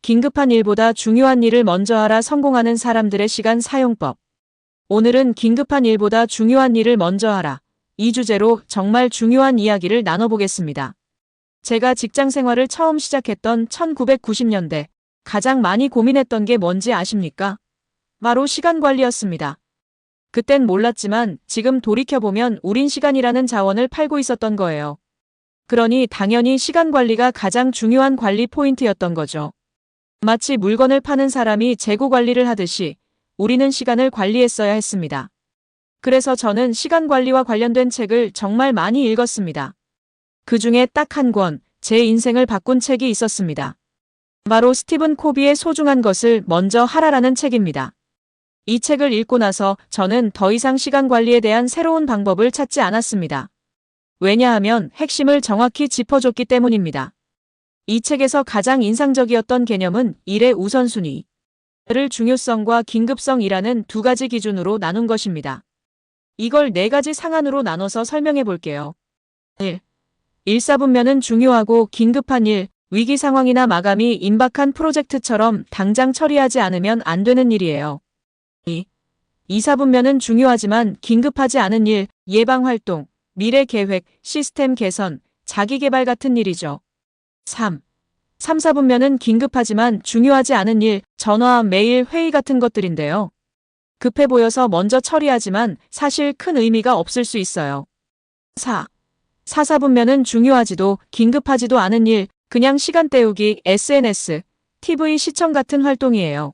긴급한 일보다 중요한 일을 먼저 하라 성공하는 사람들의 시간 사용법. 오늘은 긴급한 일보다 중요한 일을 먼저 하라. 이 주제로 정말 중요한 이야기를 나눠보겠습니다. 제가 직장 생활을 처음 시작했던 1990년대 가장 많이 고민했던 게 뭔지 아십니까? 바로 시간 관리였습니다. 그땐 몰랐지만 지금 돌이켜보면 우린 시간이라는 자원을 팔고 있었던 거예요. 그러니 당연히 시간 관리가 가장 중요한 관리 포인트였던 거죠. 마치 물건을 파는 사람이 재고 관리를 하듯이 우리는 시간을 관리했어야 했습니다. 그래서 저는 시간 관리와 관련된 책을 정말 많이 읽었습니다. 그 중에 딱 한 권, 제 인생을 바꾼 책이 있었습니다. 바로 스티븐 코비의 소중한 것을 먼저 하라라는 책입니다. 이 책을 읽고 나서 저는 더 이상 시간 관리에 대한 새로운 방법을 찾지 않았습니다. 왜냐하면 핵심을 정확히 짚어줬기 때문입니다. 이 책에서 가장 인상적이었던 개념은 일의 우선순위를 중요성과 긴급성이라는 두 가지 기준으로 나눈 것입니다. 이걸 네 가지 상한으로 나눠서 설명해 볼게요. 1. 일사분면은 중요하고 긴급한 일, 위기 상황이나 마감이 임박한 프로젝트처럼 당장 처리하지 않으면 안 되는 일이에요. 2. 이사분면은 중요하지만 긴급하지 않은 일, 예방활동, 미래 계획, 시스템 개선, 자기개발 같은 일이죠. 3. 3사분면은 긴급하지만 중요하지 않은 일, 전화, 메일, 회의 같은 것들인데요. 급해 보여서 먼저 처리하지만 사실 큰 의미가 없을 수 있어요. 4. 4사분면은 중요하지도 긴급하지도 않은 일, 그냥 시간 때우기, SNS, TV 시청 같은 활동이에요.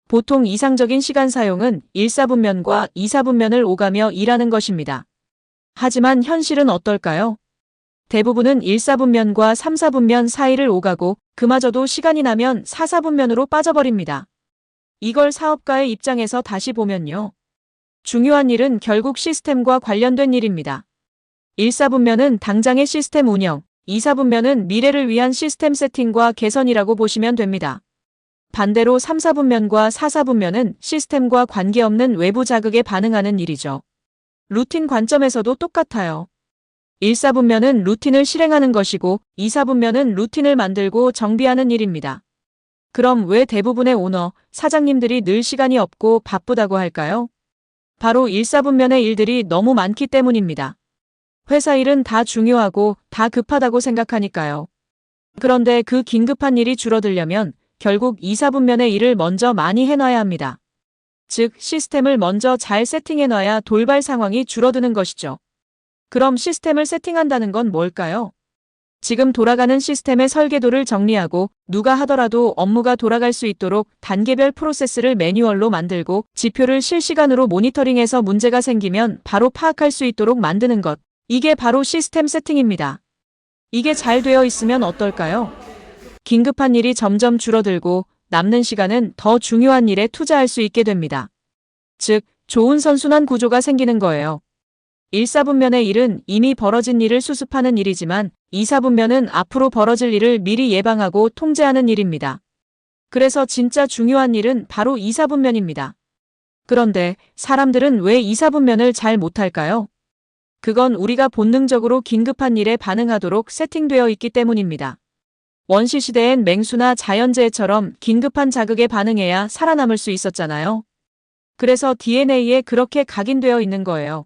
보통 이상적인 시간 사용은 1사분면과 2사분면을 오가며 일하는 것입니다. 하지만 현실은 어떨까요? 대부분은 1사분면과 3사분면 사이를 오가고 그마저도 시간이 나면 4사분면으로 빠져버립니다. 이걸 사업가의 입장에서 다시 보면요. 중요한 일은 결국 시스템과 관련된 일입니다. 1사분면은 당장의 시스템 운영, 2사분면은 미래를 위한 시스템 세팅과 개선이라고 보시면 됩니다. 반대로 3사분면과 4사분면은 시스템과 관계없는 외부 자극에 반응하는 일이죠. 루틴 관점에서도 똑같아요. 1사분면은 루틴을 실행하는 것이고 2사분면은 루틴을 만들고 정비하는 일입니다. 그럼 왜 대부분의 오너, 사장님들이 늘 시간이 없고 바쁘다고 할까요? 바로 1사분면의 일들이 너무 많기 때문입니다. 회사 일은 다 중요하고 다 급하다고 생각하니까요. 그런데 그 긴급한 일이 줄어들려면 결국 2사분면의 일을 먼저 많이 해놔야 합니다. 즉, 시스템을 먼저 잘 세팅해놔야 돌발 상황이 줄어드는 것이죠. 그럼 시스템을 세팅한다는 건 뭘까요? 지금 돌아가는 시스템의 설계도를 정리하고 누가 하더라도 업무가 돌아갈 수 있도록 단계별 프로세스를 매뉴얼로 만들고 지표를 실시간으로 모니터링해서 문제가 생기면 바로 파악할 수 있도록 만드는 것. 이게 바로 시스템 세팅입니다. 이게 잘 되어 있으면 어떨까요? 긴급한 일이 점점 줄어들고 남는 시간은 더 중요한 일에 투자할 수 있게 됩니다. 즉, 좋은 선순환 구조가 생기는 거예요. 1사분면의 일은 이미 벌어진 일을 수습하는 일이지만 2사분면은 앞으로 벌어질 일을 미리 예방하고 통제하는 일입니다. 그래서 진짜 중요한 일은 바로 2사분면입니다. 그런데 사람들은 왜 2사분면을 잘 못할까요? 그건 우리가 본능적으로 긴급한 일에 반응하도록 세팅되어 있기 때문입니다. 원시시대엔 맹수나 자연재해처럼 긴급한 자극에 반응해야 살아남을 수 있었잖아요. 그래서 DNA에 그렇게 각인되어 있는 거예요.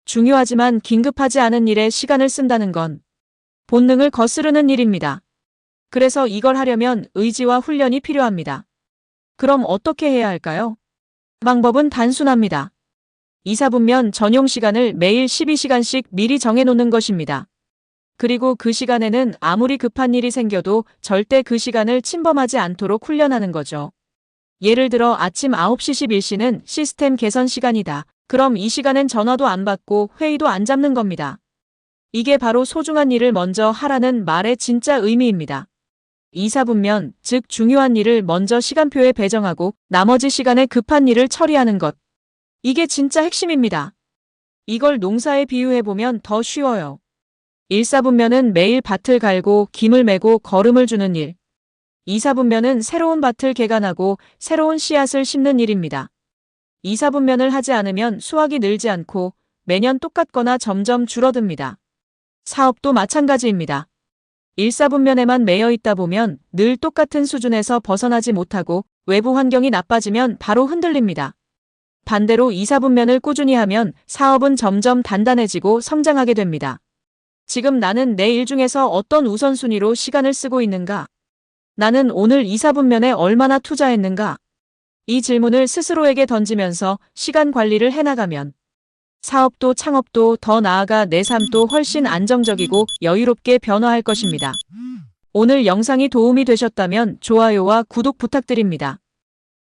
중요하지만 긴급하지 않은 일에 시간을 쓴다는 건 본능을 거스르는 일입니다. 그래서 이걸 하려면 의지와 훈련이 필요합니다. 그럼 어떻게 해야 할까요? 방법은 단순합니다. 2사분면 전용 시간을 매일 12시간씩 미리 정해놓는 것입니다. 그리고 그 시간에는 아무리 급한 일이 생겨도 절대 그 시간을 침범하지 않도록 훈련하는 거죠. 예를 들어 아침 9시 11시는 시스템 개선 시간이다. 그럼 이 시간엔 전화도 안 받고 회의도 안 잡는 겁니다. 이게 바로 소중한 일을 먼저 하라는 말의 진짜 의미입니다. 2사분면, 즉 중요한 일을 먼저 시간표에 배정하고 나머지 시간에 급한 일을 처리하는 것. 이게 진짜 핵심입니다. 이걸 농사에 비유해보면 더 쉬워요. 1사분면은 매일 밭을 갈고 김을 메고 거름을 주는 일. 2사분면은 새로운 밭을 개간하고 새로운 씨앗을 심는 일입니다. 2사분면을 하지 않으면 수확이 늘지 않고 매년 똑같거나 점점 줄어듭니다. 사업도 마찬가지입니다. 일사분면에만 매여 있다 보면 늘 똑같은 수준에서 벗어나지 못하고 외부 환경이 나빠지면 바로 흔들립니다. 반대로 이사분면을 꾸준히 하면 사업은 점점 단단해지고 성장하게 됩니다. 지금 나는 내 일 중에서 어떤 우선순위로 시간을 쓰고 있는가? 나는 오늘 이사분면에 얼마나 투자했는가? 이 질문을 스스로에게 던지면서 시간 관리를 해나가면 사업도 창업도 더 나아가 내 삶도 훨씬 안정적이고 여유롭게 변화할 것입니다. 오늘 영상이 도움이 되셨다면 좋아요와 구독 부탁드립니다.